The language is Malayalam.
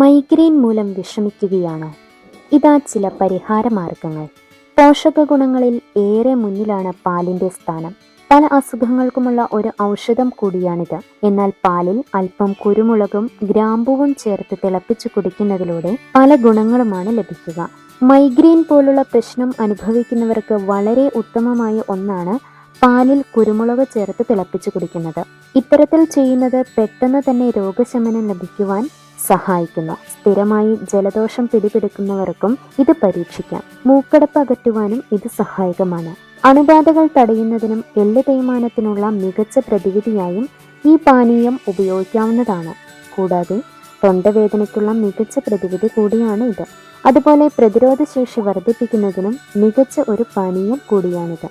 മൈഗ്രെയിൻ മൂലം വിഷമിക്കുകയാണോ? ഇതാ ചില പരിഹാര മാർഗങ്ങൾ. പോഷക ഗുണങ്ങളിൽ ഏറെ മുന്നിലാണ് പാലിന്റെ സ്ഥാനം. പല അസുഖങ്ങൾക്കുമുള്ള ഒരു ഔഷധം കൂടിയാണിത്. എന്നാൽ പാലിൽ അല്പം കുരുമുളകും ഗ്രാമ്പൂവും ചേർത്ത് തിളപ്പിച്ചു കുടിക്കുന്നതിലൂടെ പല ഗുണങ്ങളുമാണ് ലഭിക്കുക. മൈഗ്രെയിൻ പോലുള്ള പ്രശ്നം അനുഭവിക്കുന്നവർക്ക് വളരെ ഉത്തമമായ ഒന്നാണ് പാലിൽ കുരുമുളക് ചേർത്ത് തിളപ്പിച്ചു കുടിക്കുന്നത്. ഇത്തരത്തിൽ ചെയ്യുന്നത് പെട്ടെന്ന് തന്നെ രോഗശമനം ലഭിക്കുവാൻ സഹായിക്കുന്നു. സ്ഥിരമായി ജലദോഷം പിടിപെടുക്കുന്നവർക്കും ഇത് പരീക്ഷിക്കാം. മൂക്കടപ്പ് അകറ്റുവാനും ഇത് സഹായകമാണ്. അണുബാധകൾ തടയുന്നതിനും എല്ല് തേയ്മാനത്തിനുള്ള മികച്ച പ്രതിവിധിയായും ഈ പാനീയം ഉപയോഗിക്കാവുന്നതാണ്. കൂടാതെ തൊണ്ടവേദനയ്ക്കുള്ള മികച്ച പ്രതിവിധി കൂടിയാണ് ഇത്. അതുപോലെ പ്രതിരോധ ശേഷി വർദ്ധിപ്പിക്കുന്നതിനും മികച്ച ഒരു പാനീയം കൂടിയാണിത്.